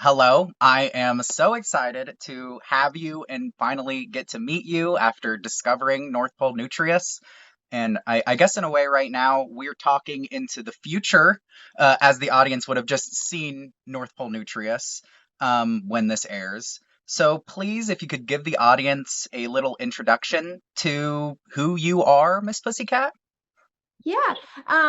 Hello, I am so excited to have you and finally get to meet you after discovering North Pole Nutrias. And I guess in a way, right now, we're talking into the future, as the audience would have just seen North Pole Nutrias when this airs. So please, if you could give the audience a little introduction to who you are, Miss Pussycat. Yeah,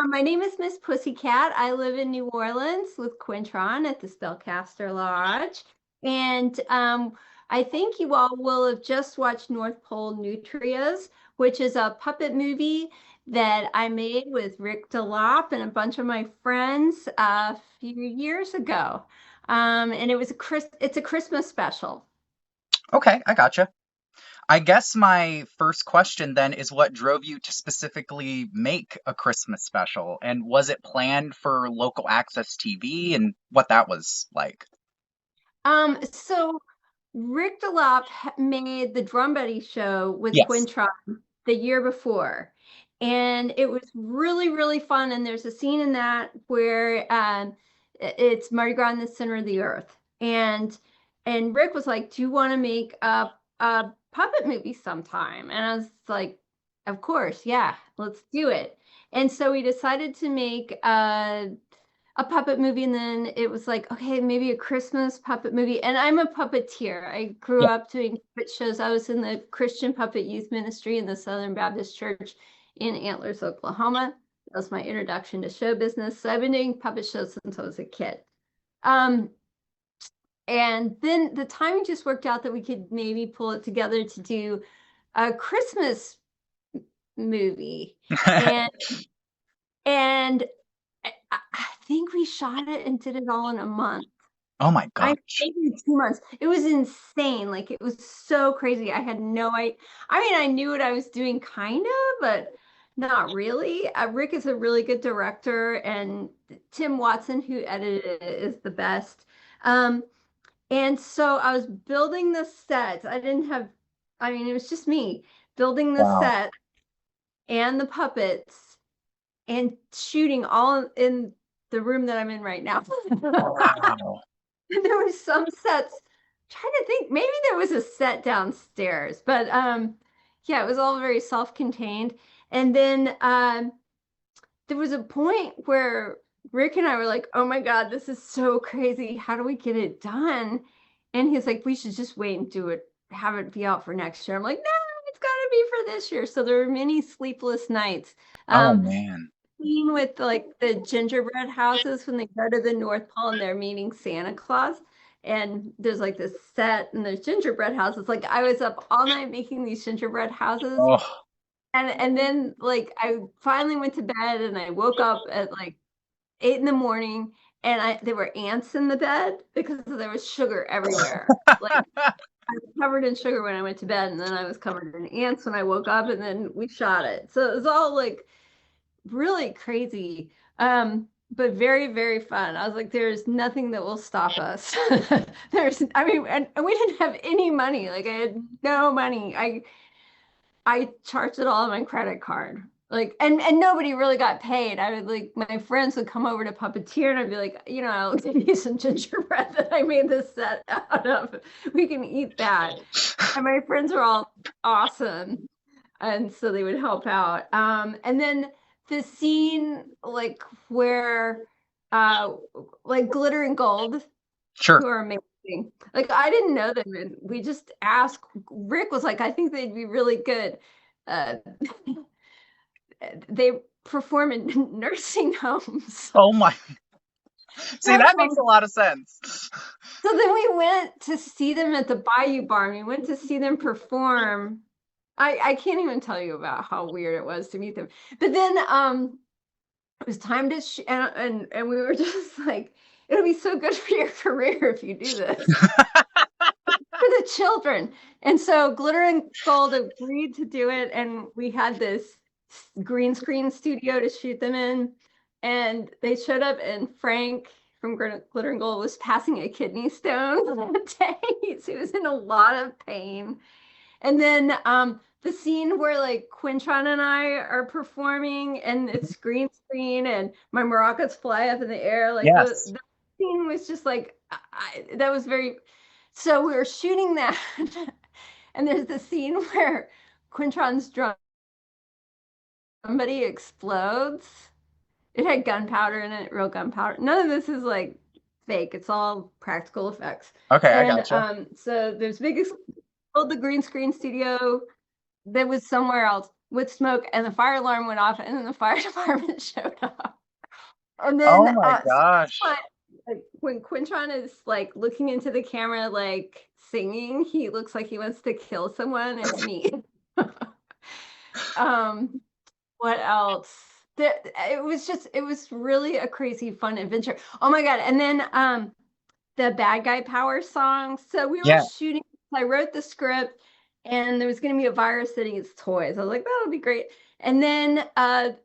my name is Miss Pussycat. I live in New Orleans with Quintron at the Spellcaster Lodge. And I think you all will have just watched North Pole Nutrias, which is a puppet movie that I made with Rick Delaup and a bunch of my friends a few years ago. And it's a Christmas special. Okay, I gotcha. I guess my first question then is what drove you to specifically make a Christmas special? And was it planned for local access TV and what that was like? So Rick Delaup made the Drum Buddy show with Yes. Quintron the year before, and it was really, really fun. And there's a scene in that where it's Mardi Gras in the center of the earth, and Rick was like, "Do you want to make a puppet movie sometime?" And I was like, "Of course, yeah, let's do it." And so we decided to make a puppet movie, and then it was like, okay, maybe a Christmas puppet movie. And I'm a puppeteer. I grew Yeah. up doing puppet shows. I was in the Christian Puppet Youth Ministry in the Southern Baptist Church in Antlers, Oklahoma. That was my introduction to show business. So I've been doing puppet shows since I was a kid. Um, and then the timing just worked out that we could maybe pull it together to do a Christmas movie. And and I think we shot it and did it all in a month. Oh my I gosh. maybe 2 months. It was insane. Like it was so crazy. I had no idea. I mean, I knew what I was doing kind of, but not really. Rick is a really good director, and Tim Watson, who edited it, is the best. Um, and so I was building the set. I mean, it was just me building the Wow. set and the puppets and shooting all in the room that I'm in right now. Wow. There was some sets. Trying to think, maybe there was a set downstairs, but yeah, it was all very self-contained. And then there was a point where Rick and I were like, "Oh my God, this is so crazy. How do we get it done?" And he's like, "We should just wait and do it, have it be out for next year." I'm like, "No, it's got to be for this year." So there were many sleepless nights. Oh Um, man. scene with like the gingerbread houses when they go to the North Pole and they're meeting Santa Claus. And there's like this set and there's gingerbread houses. Like I was up all night making these gingerbread houses. Oh. And then like I finally went to bed and I woke up at like 8 in the morning, and there were ants in the bed because there was sugar everywhere. Like I was covered in sugar when I went to bed, and then I was covered in ants when I woke up, and then we shot it. So it was all like really crazy, but very, very fun. I was like, there's nothing that will stop us. I mean, and we didn't have any money. Like I had no money. I charged it all on my credit card. Like, and nobody really got paid. I would like my friends would come over to puppeteer, and I'd be like, I'll give you some gingerbread that I made this set out of. We can eat that. And my friends were all awesome, and so they would help out. And then the scene like where uh like Glitter and Gold, Sure. who are amazing. Like I didn't know them, and we just asked. Rick was like, I think they'd be really good. Uh, they perform in nursing homes. Oh my. See, Nursing that makes homes. a lot of sense. So then we went to see them at the Bayou Barn. We went to see them perform. I can't even tell you about how weird it was to meet them. But then it was time to and we were just like, it'll be so good for your career if you do this for the children. And so Glitter and Gold agreed to do it, and we had this green screen studio to shoot them in. And they showed up, and Frank from Glitter and Gold was passing a kidney stone that day. So he was in a lot of pain. And then the scene where like Quintron and I are performing and it's green screen and my maracas fly up in the air, like Yes. scene was just like, that was very, so we were shooting that. And there's the scene where Quintron's drum, somebody explodes. It had gunpowder in it, real gunpowder. None of this is like fake. It's all practical effects. Okay, I And gotcha. so there's big, the green screen studio that was somewhere else with smoke, and the fire alarm went off, and then the fire department showed up. And then Oh my gosh. like, when Quintron is like looking into the camera, like singing, he looks like he wants to kill someone. It's me. um, what else? It was really a crazy fun adventure. Oh my God. And then the bad guy power song. So we were Yeah. shooting, I wrote the script and there was going to be a virus that eats toys. I was like, that'll be great. And then it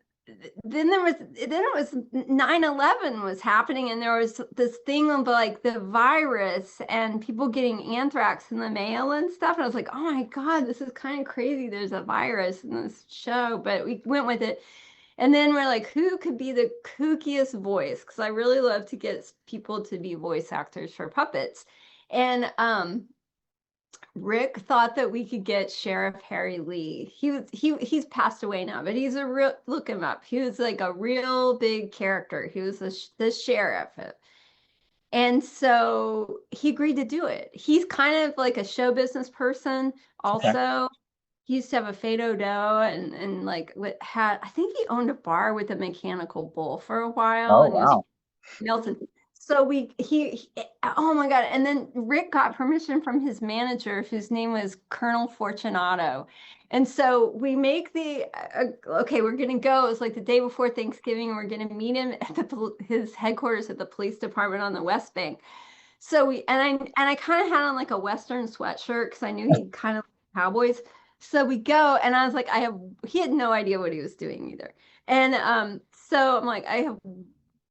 was 9/11 was happening, and there was this thing of like the virus and people getting anthrax in the mail and stuff. And I was like, oh my God, this is kind of crazy. There's a virus in this show, but we went with it. And then we're like, who could be the kookiest voice? Because I really love to get people to be voice actors for puppets. And Rick thought that we could get Sheriff Harry Lee. He's passed away now, but he's a real, look him up. He was like a real big character. He was the sheriff. And so he agreed to do it. He's kind of like a show business person Okay. also. He used to have a Fado dough and like had, I think he owned a bar with a mechanical bull for a while, Oh and he was wow. Milton. So oh my God. And then Rick got permission from his manager, whose name was Colonel Fortunato. And so we make okay, we're going to go. It was like the day before Thanksgiving. And we're going to meet him at his headquarters at the police department on the West Bank. So I kind of had on like a Western sweatshirt because I knew he kind of liked cowboys. So we go, and I was like, he had no idea what he was doing either. And so I'm like, I have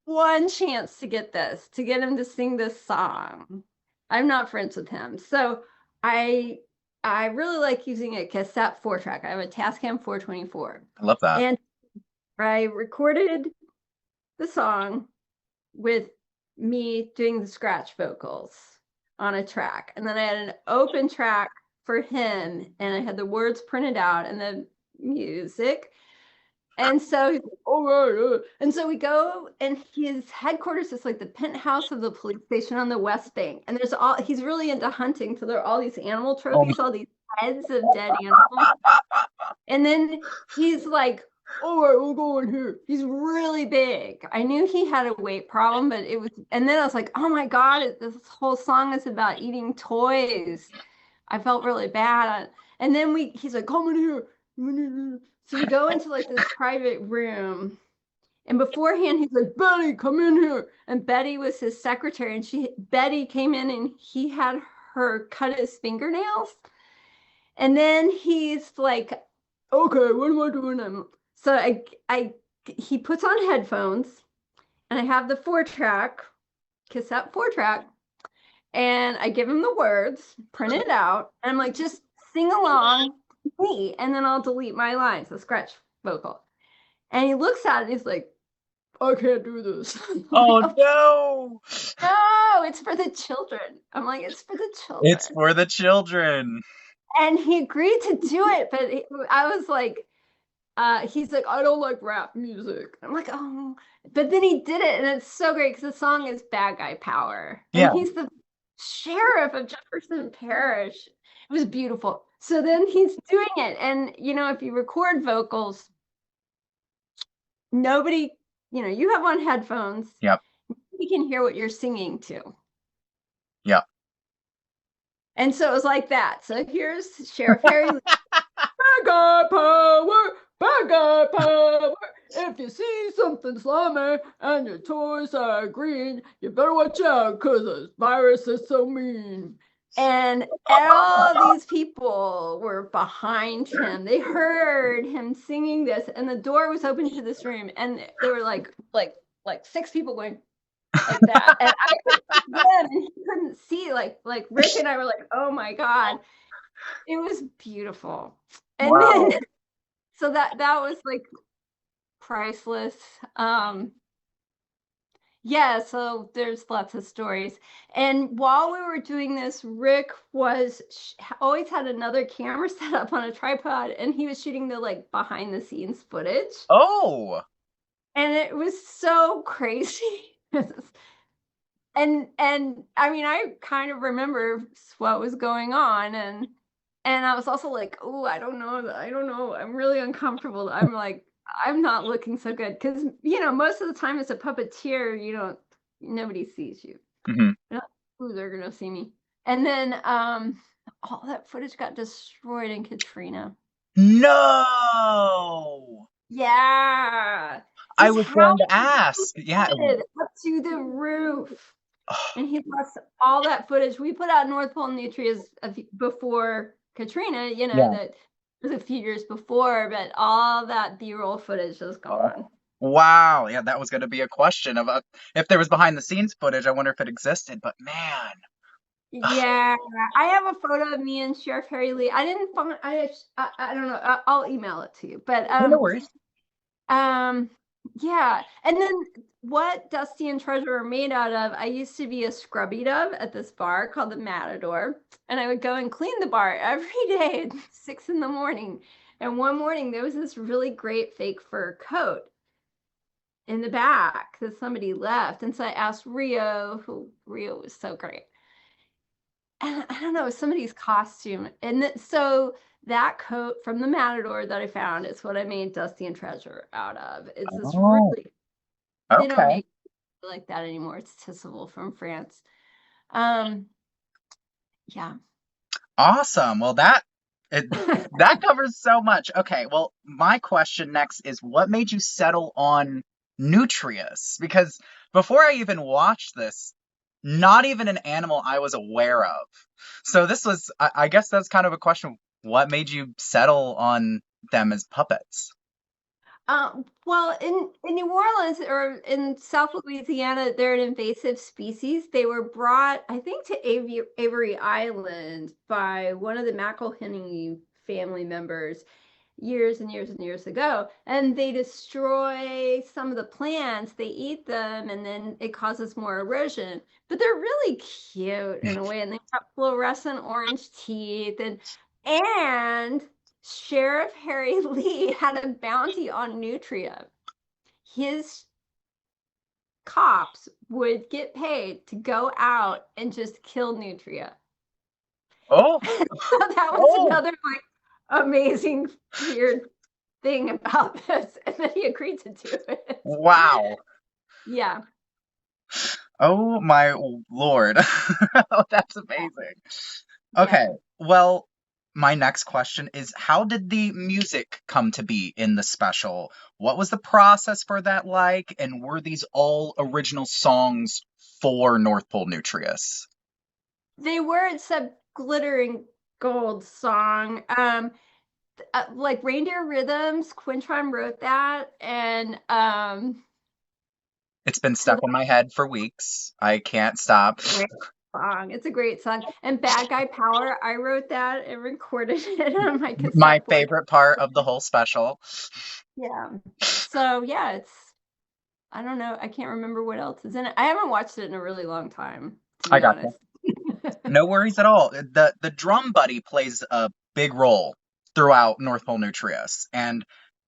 one chance to get him to sing this song. I'm not friends with him. So I I really like using a cassette 4-track. I have a Tascam 424. I love that. And I recorded the song with me doing the scratch vocals on a track. And then I had an open track for him, and I had the words printed out and the music. And so, and so we go, and his headquarters is like the penthouse of the police station on the West Bank. And he's really into hunting. So there are all these animal Oh, trophies, all these heads of dead animals. And then he's like, all right, we'll go in here. He's really big. I knew he had a weight problem, but and then I was like, oh my God, this whole song is about eating toys. I felt really bad. And then he's like, come in here. So we go into like this private room. And beforehand, he's like, Betty, come in here. And Betty was his secretary. And Betty came in, and he had her cut his fingernails. And then he's like, okay, what am I doing? So he puts on headphones, and I have the 4-track, cassette 4-track, and I give him the words, print it out, and I'm like, just sing along, me, and then I'll delete my lines, the scratch vocal. And he looks at it, and he's like, I can't do this. I'm like, oh oh, no. no, it's for the children. I'm like, it's for the It's children. for the children. And he agreed to do it, but I was like, he's like, I don't like rap music. I'm like, oh, but then he did it, and it's so great because the song is Bad Guy Power, and Yeah. he's the sheriff of Jefferson Parish. It was beautiful. So then he's doing it, and if you record vocals, nobody, you have on headphones, Yep. you can hear what you're singing to. Yep. And so it was like that. So here's Sheriff Harry Lee. Bad guy power, bad guy power. If you see something slimy and your toys are green, you better watch out because this virus is so mean. And all these people were behind him. They heard him singing this, and the door was open to this room, and there were like 6 people going like that, and I could see them, and he couldn't see. Like Rick and I were like, oh my God, it was beautiful. And Wow. then so that was like priceless. Yeah, so there's lots of stories. And while we were doing this, Rick was always had another camera set up on a tripod, and he was shooting the like behind the scenes footage. Oh, And it was so crazy. And I mean, I kind of remember what was going on, and I was also like, oh, I don't know, I don't know, I'm really uncomfortable. I'm like, I'm not looking so good because most of the time as a puppeteer, nobody sees you. hmm. You're not, ooh, they're gonna see me. And then all that footage got destroyed in Katrina. No. Yeah, I his was going house to was ask. Yeah. flooded up to the roof. And he lost all that footage. We put out North Pole Nutrias before Katrina, Yeah. that was a few years before, but all that B-roll footage is Oh, gone. wow. Yeah, that was going to be a question of if there was behind the scenes footage. I wonder if it existed, but man. Yeah, I have a photo of me and Sheriff Harry Lee. I didn't find. I don't know. I'll email it to you. But Oh, no worries. Um, yeah. And then what Dusty and Treasure are made out of, I used to be a scrubby dove at this bar called the Matador. And I would go and clean the bar every day at 6 in the morning. And one morning there was this really great fake fur coat in the back that somebody left. And so I asked Rio was so great. And I don't know, somebody's costume. And so that coat from the Matador that I found is what I made Dusty and Treasure out of. It's this Oh, really, they don't okay. make like that anymore. It's Tissable from France. Um, yeah. Awesome. Well, it that covers so much. Okay, well, my question next is what made you settle on Nutrius? Because before I even watched this, not even an animal I was aware of. So this was, I guess that's kind of a question. What made you settle on them as puppets? Well, in New Orleans or in South Louisiana, they're an invasive species. They were brought, I think, to Avery Island by one of the McElhinney family members years and years and years ago. And they destroy some of the plants, they eat them, and then it causes more erosion. But they're really cute in a way, and they have fluorescent orange teeth and Sheriff Harry Lee had a bounty on Nutria. His cops would get paid to go out and just kill Nutria. Oh, So that was oh, another like amazing weird thing about this, and then he agreed to do it. wow. Yeah. Oh my Lord. Oh, that's amazing. Yeah. Okay, well, my next question is how did the music come to be in the special? What was the process for that like? And were these all original songs for North Pole Nutrius? They were except Glittering Gold song. Like Reindeer Rhythms, Quintron wrote that, and It's been so stuck in my head for weeks. I can't stop. great song. It's a great song. And Bad Guy Power, I wrote that and recorded it on my My cassette board. favorite part of the whole special. Yeah. So yeah, I don't know. I can't remember what else is in it. I haven't watched it in a really long time, to I be gotcha. honest. No worries at all. The drum buddy plays a big role throughout North Pole Nutrius, and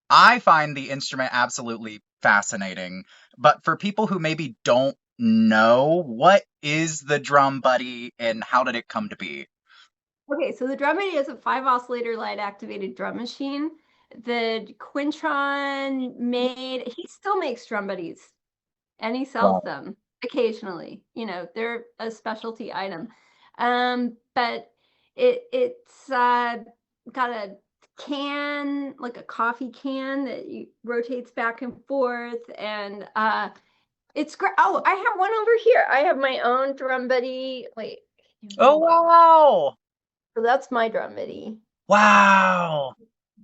I find the instrument absolutely fascinating. But for people who maybe don't know, what is the drum buddy and how did it come to be? Okay, so the drum machine is a 5 oscillator light activated drum machine. The Quintron he still makes drum buddies and he sells Wow. them occasionally. They're a specialty item. But it's got a can, like a coffee can that rotates back and forth, and it's great. Oh, I have one over here. I have my own drum buddy. Wait, Oh, hold on. wow. So that's my drum buddy. Wow.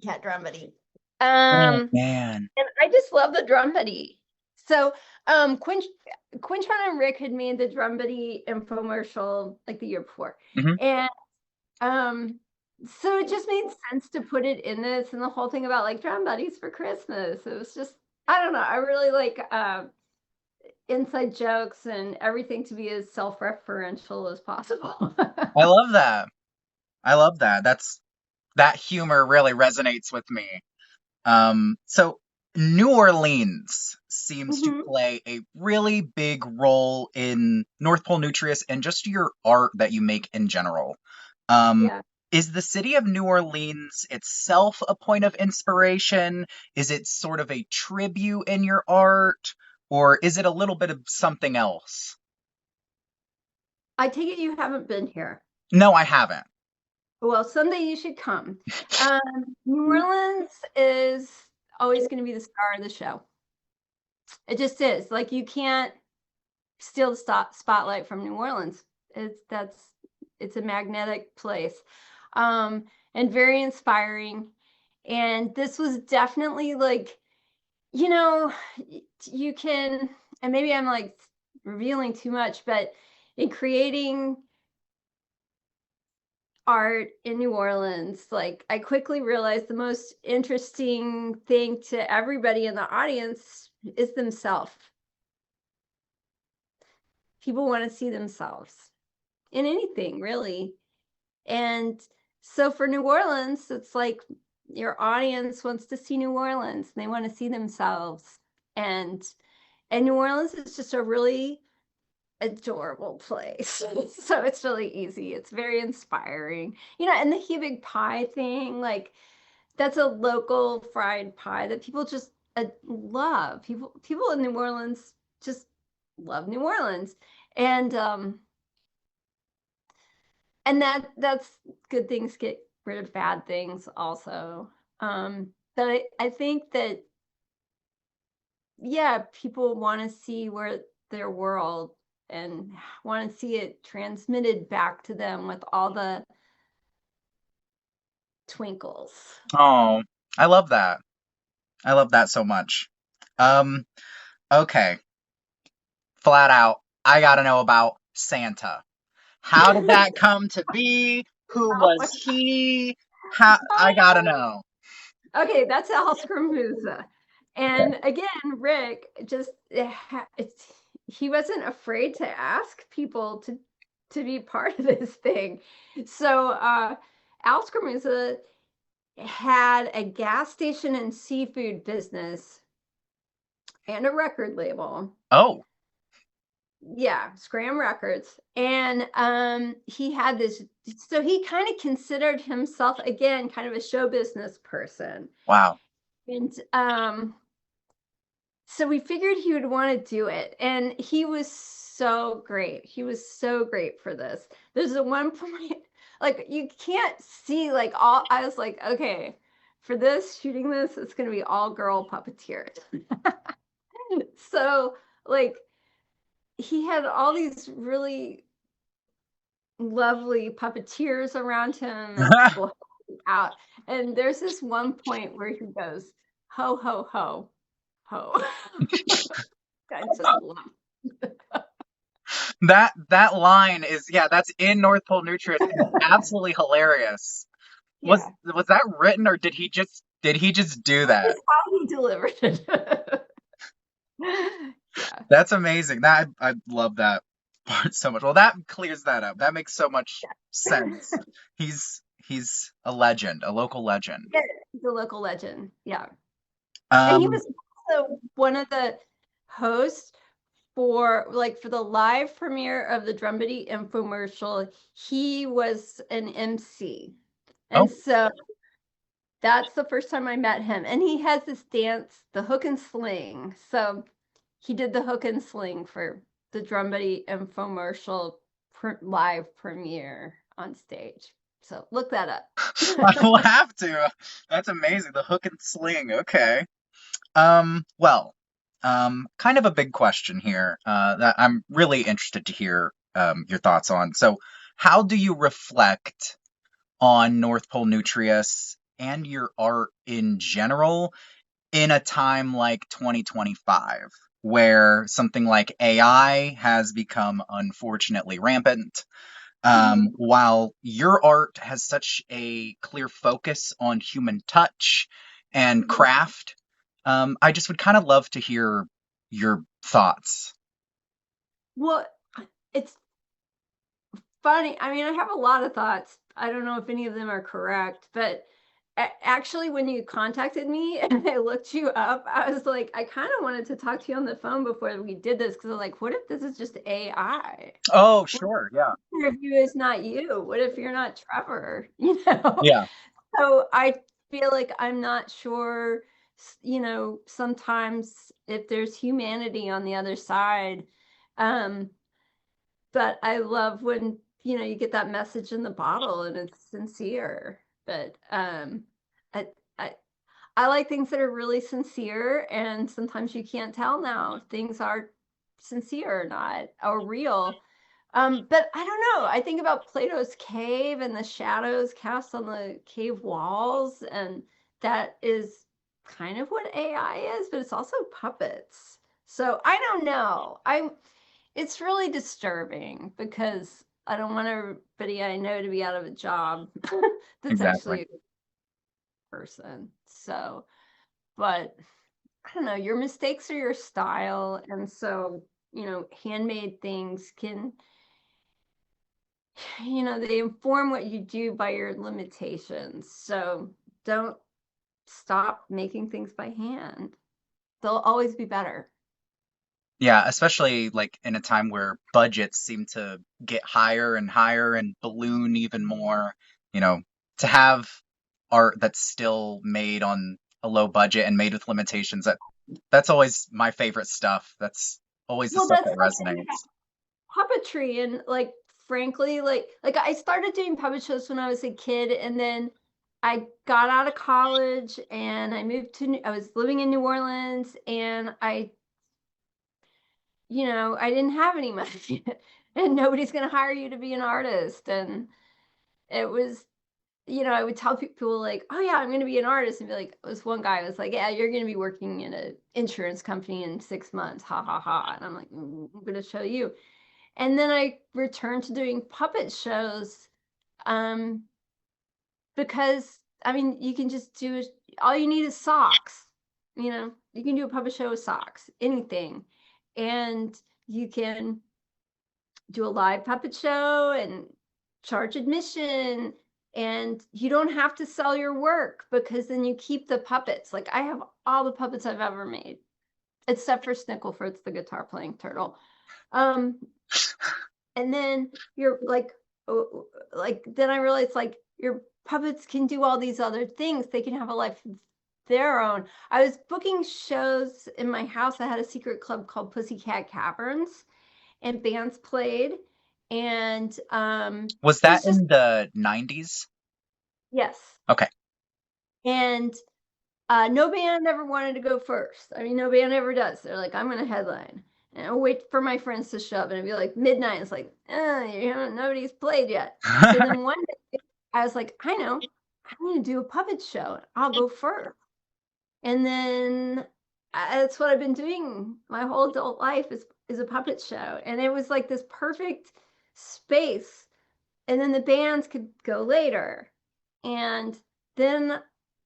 Cat drum buddy. Oh, Um, man. and I just love the drum buddy. So, Quintron and Rick had made the drum buddy infomercial like the year before, Hmm. and so it just made sense to put it in this and the whole thing about like drum buddies for Christmas. It was just, I don't know. I really like inside jokes and everything to be as self-referential as possible. I love that. I love that. That humor really resonates with me. So New Orleans seems to Hmm. play a really big role in North Pole Nutrius and just your art that you make in general. Um, Yeah. is the city of New Orleans itself a point of inspiration? Is it sort of a tribute in your art? Or is it a little bit of something else? I take it you haven't been here. No, I haven't. Well, someday you should come. New Orleans is always going to be the star of the show. It just is. Like you can't steal the spotlight from New Orleans. It's a magnetic place, and very inspiring. And this was definitely like, you know, you can, and maybe I'm like revealing too much, but in creating art in New Orleans, like I quickly realized the most interesting thing to everybody in the audience is themselves. People want to see themselves in anything, really. And so for New Orleans, it's like your audience wants to see New Orleans. They want to see themselves. And and New Orleans is just a really adorable place. So it's really easy. It's very inspiring. And the Hebig pie thing, like that's a local fried pie that people just love. People in New Orleans just love New Orleans. And that's good things get rid of bad things also. But I think that, yeah, people want to see where their world and want to see it transmitted back to them with all the twinkles. Oh, I love that. I love that so much. Um, okay. Flat out, I gotta know about Santa. How did that come to be? Who Oh my was he? How I gotta God. know. Okay, that's Al Scaramuza. And again, Rick just he wasn't afraid to ask people to be part of this thing. So Al Scaramuza had a gas station and seafood business and a record label. Oh, Yeah, Scram Records. And he had this, so he kind of considered himself again kind of a show business person. wow. And so we figured he would want to do it. And he was so great. He was so great for this. There's a one point, like you can't see like all, I was like, okay, for this, shooting this, it's gonna be all girl puppeteers. So like he had all these really lovely puppeteers around him and people helping out. And there's this one point where he goes, ho, ho, ho, ho. I just love it. That line is, yeah, that's in North Pole Nutrients. It's absolutely hilarious. Was Yeah, was that written or did he just do that? that's how he delivered it. Yeah, That's amazing. I love that part so much. Well, that clears that up. That makes so much sense. He's a legend, a local legend. yeah, he's a local legend. Yeah. And he Um, was also one of the hosts for the live premiere of the Drum Bitty infomercial. He was an MC. And oh, so that's the first time I met him. And he has this dance, the hook and sling. So he did the hook and sling for the Drum Bitty infomercial live premiere on stage. So look that up. I will have to. That's amazing. The hook and sling. Okay. Well, kind of a big question here, that I'm really interested to hear your thoughts on. So, how do you reflect on North Pole Nutrius and your art in general in a time like 2025, where something like AI has become unfortunately rampant, Mhm. while your art has such a clear focus on human touch and Mhm. craft? I just would kind of love to hear your thoughts. Well, it's funny. I mean, I have a lot of thoughts. I don't know if any of them are correct, but actually, when you contacted me and I looked you up, I was like, I kind of wanted to talk to you on the phone before we did this because I'm like, what if this is just AI? Oh, What sure. Yeah. if you is not you? What if you're not Trevor? You know? Yeah. So I feel like I'm not sure, sometimes if there's humanity on the other side. Um, but I love when, you get that message in the bottle and it's sincere. But I, I I like things that are really sincere, and sometimes you can't tell now if things are sincere or not or real. But I don't know. I think about Plato's cave and the shadows cast on the cave walls, and that is kind of what AI is, but it's also puppets. So I don't know. It's really disturbing because I don't want everybody I know to be out of a job that's Exactly. actually a person. So, but I don't know, your mistakes are your style. And so, handmade things can, they inform what you do by your limitations. So don't stop making things by hand. They'll always be better. Yeah, especially like in a time where budgets seem to get higher and higher and balloon even more, you know, to have art that's still made on a low budget and made with limitations, that's always my favorite stuff. That's always the Well, stuff that's that resonates. puppetry. And like, frankly, like I started doing puppet shows when I was a kid, and then I got out of college and I moved to I was living in New Orleans, and I didn't have any money and nobody's going to hire you to be an artist. And it was, I would tell people like, oh yeah, I'm going to be an artist. And be like, this one guy was like, yeah, you're going to be working in an insurance company in 6 months. Ha ha ha. And I'm like, I'm going to show you. And then I returned to doing puppet shows. Um, because I mean, you can just do all you need is socks. You can do a puppet show with socks, anything. And you can do a live puppet show and charge admission, and you don't have to sell your work because then you keep the puppets. Like I have all the puppets I've ever made except for Snicklefritz, the guitar playing turtle. um and then you're like, like then I realized like your puppets can do all these other things. They can have a life of their own. I was booking shows in my house. I had a secret club called Pussycat Caverns, and bands played. And Was it that was just, in the 90s? yes. Okay. And no band ever wanted to go first. I mean, no band ever does. They're like, I'm going to headline. And I'll wait for my friends to show up, and it'd be like midnight. It's like, nobody's played yet. So then one day I was like, I know, I'm going to do a puppet show. I'll go first. And then that's what I've been doing my whole adult life is a puppet show. And it was like this perfect space. And then the bands could go later. And then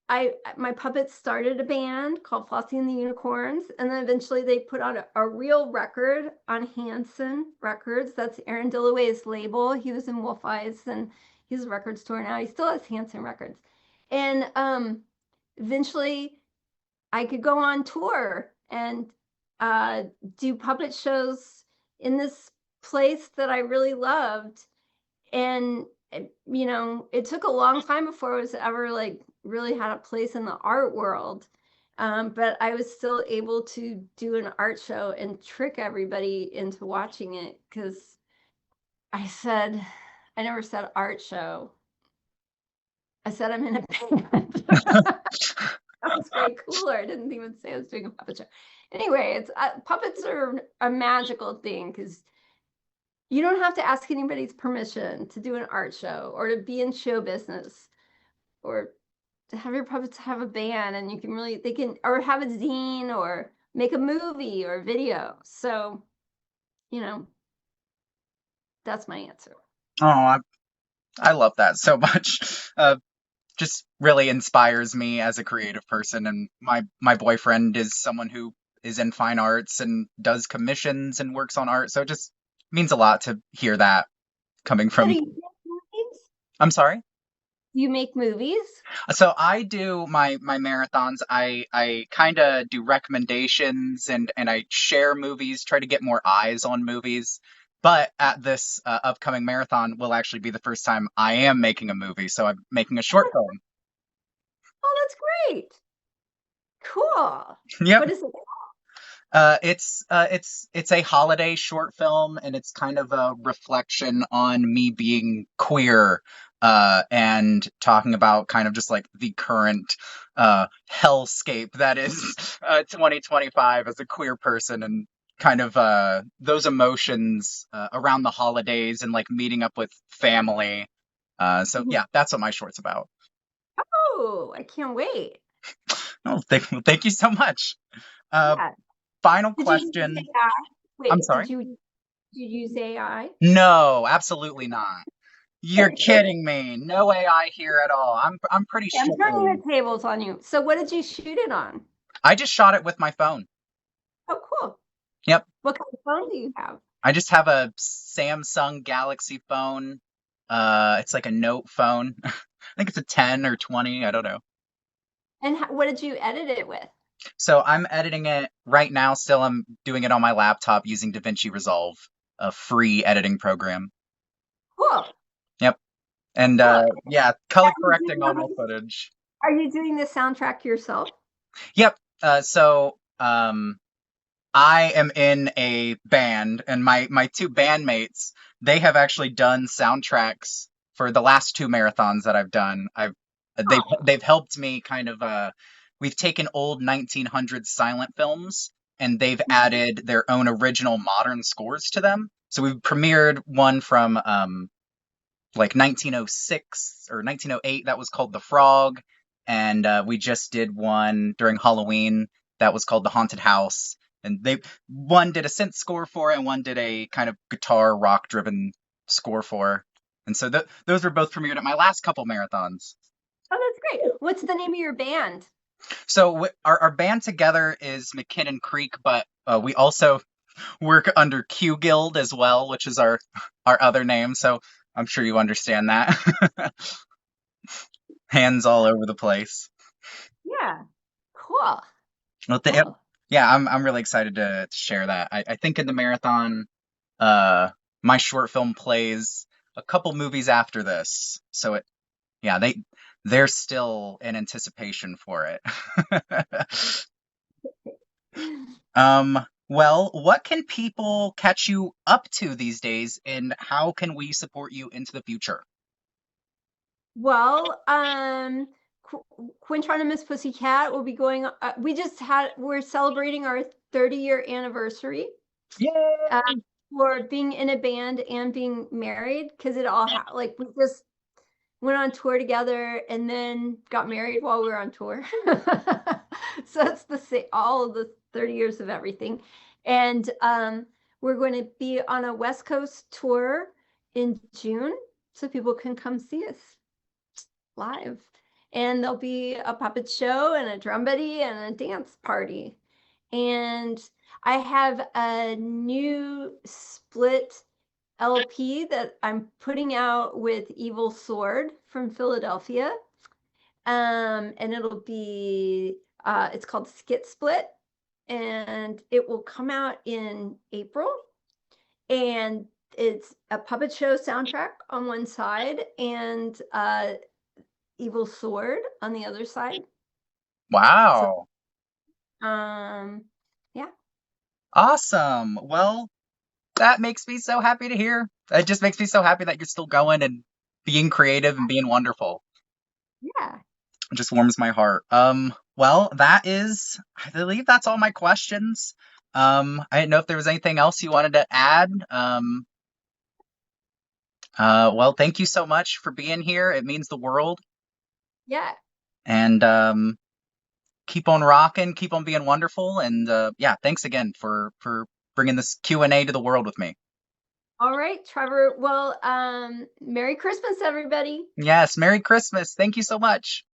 my puppets started a band called Flossie and the Unicorns, and then eventually they put out a real record on Hanson Records. That's Aaron Dillaway's label. He was in Wolf Eyes, and he's a record store now. He still has Hanson Records. And eventually I could go on tour and uh, do puppet shows in this place that I really loved. And it took a long time before I was ever like really had a place in the art world. But I was still able to do an art show and trick everybody into watching it because I never said art show. I said I'm in a band. That was way cooler. I didn't even say I was doing a puppet show. Anyway, it's puppets are a magical thing because you don't have to ask anybody's permission to do an art show or to be in show business or to have your puppets have a band, and you can really they can or have a zine or make a movie or video. So, you know, that's my answer. Oh, I love that so much. Just really inspires me as a creative person, and my boyfriend is someone who is in fine arts and does commissions and works on art, so it just means a lot to hear that coming So do from. you make movies? I'm sorry. Do you make movies? So I do my marathons. I kind of do recommendations and I share movies, try to get more eyes on movies. But at this upcoming marathon will actually be the first time I am making a movie. So I'm making a short film. Oh, that's great. Cool. Yep. What is it? It's a holiday short film, and it's kind of a reflection on me being queer, and talking about kind of just like the current hellscape that is 2025 as a queer person, and kind of those emotions around the holidays and like meeting up with family. So Mhm. yeah, that's what my short's about. Oh, I can't wait. Oh, thank you so much. Uh, Yeah. Final Did you use question. AI? I'm Wait, sorry. did you use AI? No, absolutely not. You're kidding me. No AI here at all. I'm pretty I'm turning strictly. the tables on you. So what did you shoot it on? I just shot it with my phone. Oh, cool. Yep. What kind of phone do you have? I just have a Samsung Galaxy phone. It's like a Note phone. I think it's a 10 or 20, I don't know. And what did you edit it with? So I'm editing it right now still. I'm doing it on my laptop using DaVinci Resolve, a free editing program. Cool. Yep. And Cool. yeah, Are color you correcting all my doing, footage. are you doing the soundtrack yourself? Yep. So I am in a band, and my two bandmates, they have actually done soundtracks for the last two marathons that I've done. Oh. They've helped me kind of we've taken old 1900s silent films and they've added their own original modern scores to them. So we've premiered one from like 1906 or 1908 that was called The Frog, and we just did one during Halloween that was called The Haunted House. And they one did a synth score for it, and one did a kind of guitar rock driven score for. And so those were both premiered at my last couple marathons. Oh, that's great. What's the name of your band? So our band together is McKinnon Creek, but we also work under Q Guild as well, which is our other name. So I'm sure you understand that. Hands all over the place. Yeah. Cool. Well, Cool. yeah, I'm really excited to share that. I think in the marathon, uh, my short film plays a couple movies after this, so yeah, they're still in anticipation for it. Well, what can people catch you up to these days, and how can we support you into the future? Well, Quintron and Miss Pussycat will be going. We're celebrating our 30-year anniversary uh, Yay! for being in a band and being married because like we just went on tour together and then got married while we were on tour. So it's all of the 30 years of everything. And we're going to be on a West Coast tour in June so people can come see us live. And there'll be a puppet show and a drum buddy and a dance party. And I have a new split LP that I'm putting out with Evil Sword from Philadelphia. And it's called Skit Split, and it will come out in April. And it's a puppet show soundtrack on one side and Evil Sword on the other side. So, Wow. yeah, Awesome. Well, that makes me so happy to hear. It just makes me so happy that you're still going and being creative and being wonderful. yeah, It just warms my heart. Well, I believe that's all my questions. I didn't know if there was anything else you wanted to add. Well, thank you so much for being here. It means the world. yeah. And keep on rocking, keep on being wonderful. And yeah, thanks again for bringing this Q&A to the world with me. All right, Trevor. Well, Merry Christmas, everybody. Yes, Merry Christmas. Thank you so much.